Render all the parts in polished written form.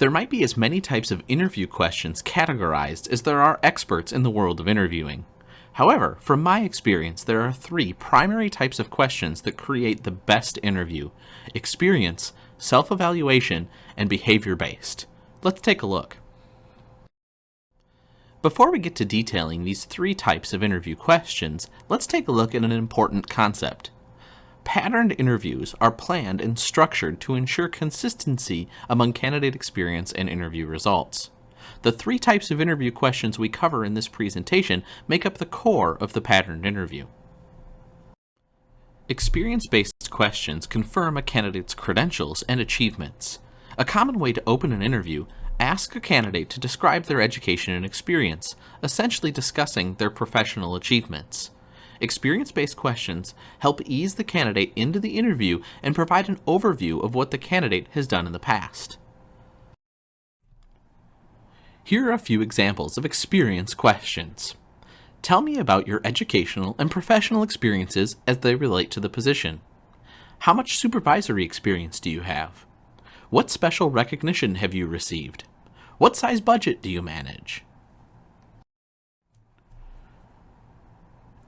There might be as many types of interview questions categorized as there are experts in the world of interviewing. However, from my experience, there are three primary types of questions that create the best interview: experience, self-evaluation, and behavior-based. Let's take a look. Before we get to detailing these three types of interview questions, let's take a look at an important concept. Patterned interviews are planned and structured to ensure consistency among candidate experience and interview results. The three types of interview questions we cover in this presentation make up the core of the patterned interview. Experience-based questions confirm a candidate's credentials and achievements. A common way to open an interview: ask a candidate to describe their education and experience, essentially discussing their professional achievements. Experience-based questions help ease the candidate into the interview and provide an overview of what the candidate has done in the past. Here are a few examples of experience questions. Tell me about your educational and professional experiences as they relate to the position. How much supervisory experience do you have? What special recognition have you received? What size budget do you manage?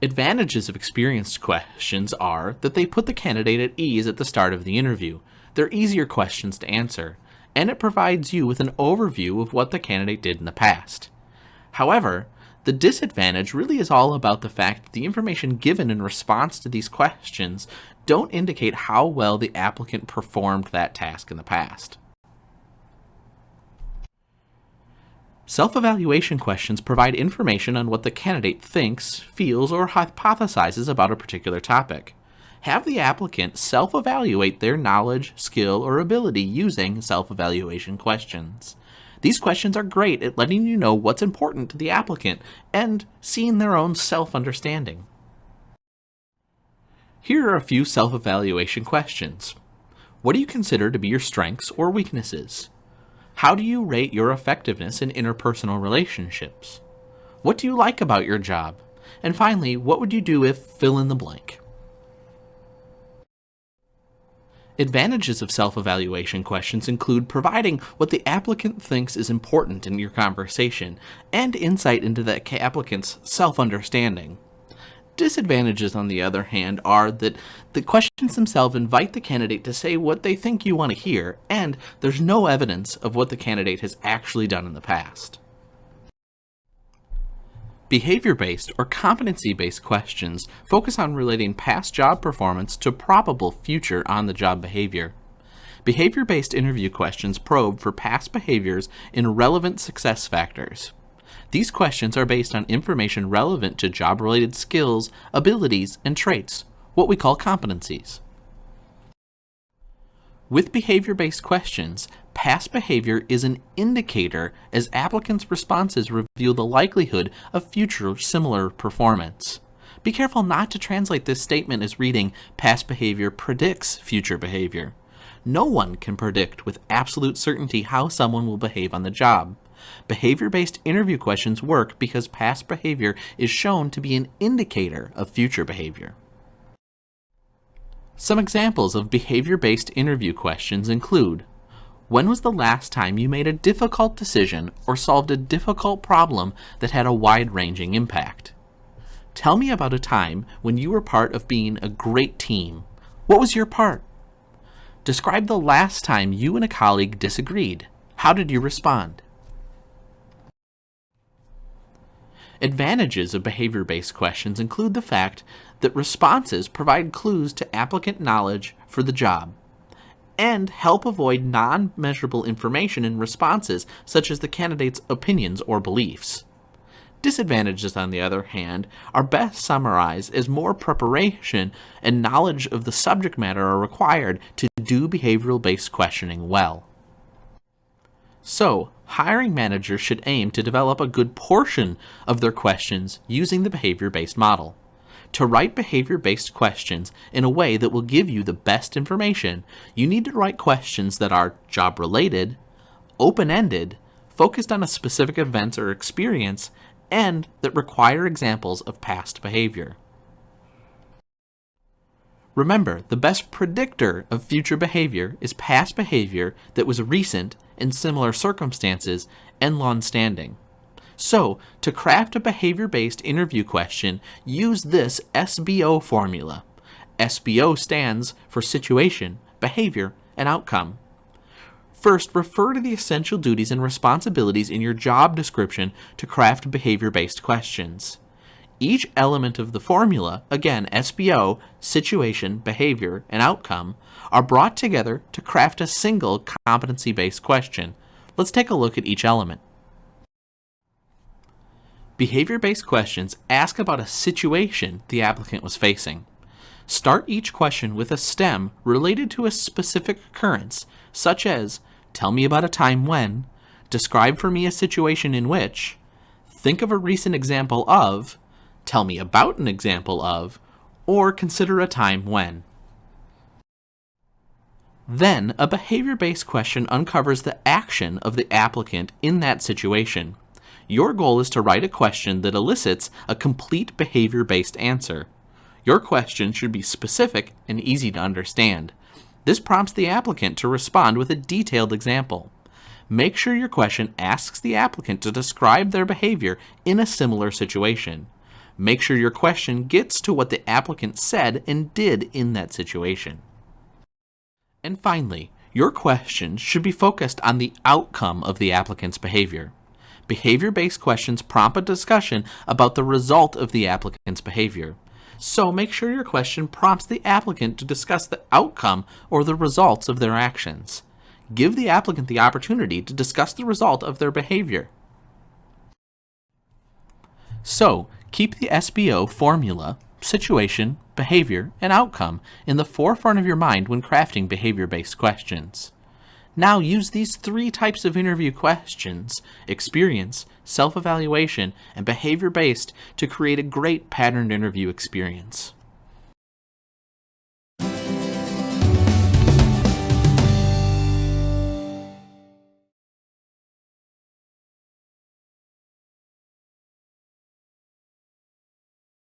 Advantages of experience questions are that they put the candidate at ease at the start of the interview. They're easier questions to answer, and it provides you with an overview of what the candidate did in the past. However, the disadvantage really is all about the fact that the information given in response to these questions don't indicate how well the applicant performed that task in the past. Self-evaluation questions provide information on what the candidate thinks, feels, or hypothesizes about a particular topic. Have the applicant self-evaluate their knowledge, skill, or ability using self-evaluation questions. These questions are great at letting you know what's important to the applicant and seeing their own self-understanding. Here are a few self-evaluation questions. What do you consider to be your strengths or weaknesses? How do you rate your effectiveness in interpersonal relationships? What do you like about your job? And finally, what would you do if fill in the blank? Advantages of self-evaluation questions include providing what the applicant thinks is important in your conversation and insight into the applicant's self-understanding. Disadvantages, on the other hand, are that the questions themselves invite the candidate to say what they think you want to hear, and there's no evidence of what the candidate has actually done in the past. Behavior-based or competency-based questions focus on relating past job performance to probable future on-the-job behavior. Behavior-based interview questions probe for past behaviors in relevant success factors. These questions are based on information relevant to job-related skills, abilities, and traits, what we call competencies. With behavior-based questions, past behavior is an indicator as applicants' responses reveal the likelihood of future similar performance. Be careful not to translate this statement as reading, "Past behavior predicts future behavior." No one can predict with absolute certainty how someone will behave on the job. Behavior-based interview questions work because past behavior is shown to be an indicator of future behavior. Some examples of behavior-based interview questions include: when was the last time you made a difficult decision or solved a difficult problem that had a wide-ranging impact? Tell me about a time when you were part of being a great team. What was your part? Describe the last time you and a colleague disagreed. How did you respond? Advantages of behavior-based questions include the fact that responses provide clues to applicant knowledge for the job and help avoid non-measurable information in responses such as the candidate's opinions or beliefs. Disadvantages, on the other hand, are best summarized as more preparation and knowledge of the subject matter are required to do behavioral-based questioning well. So, hiring managers should aim to develop a good portion of their questions using the behavior-based model. To write behavior-based questions in a way that will give you the best information, you need to write questions that are job-related, open-ended, focused on a specific event or experience, and that require examples of past behavior. Remember, the best predictor of future behavior is past behavior that was recent in similar circumstances, and long-standing. So, to craft a behavior-based interview question, use this SBO formula. SBO stands for situation, behavior, and outcome. First, refer to the essential duties and responsibilities in your job description to craft behavior-based questions. Each element of the formula, again SBO, situation, behavior, and outcome, are brought together to craft a single competency-based question. Let's take a look at each element. Behavior-based questions ask about a situation the applicant was facing. Start each question with a stem related to a specific occurrence, such as, tell me about a time when, describe for me a situation in which, think of a recent example of, tell me about an example of, or consider a time when. Then, a behavior-based question uncovers the action of the applicant in that situation. Your goal is to write a question that elicits a complete behavior-based answer. Your question should be specific and easy to understand. This prompts the applicant to respond with a detailed example. Make sure your question asks the applicant to describe their behavior in a similar situation. Make sure your question gets to what the applicant said and did in that situation. And finally, your question should be focused on the outcome of the applicant's behavior. Behavior-based questions prompt a discussion about the result of the applicant's behavior. So make sure your question prompts the applicant to discuss the outcome or the results of their actions. Give the applicant the opportunity to discuss the result of their behavior. So, keep the SBO formula, situation, behavior, and outcome in the forefront of your mind when crafting behavior-based questions. Now use these three types of interview questions, experience, self-evaluation, and behavior-based, to create a great patterned interview experience.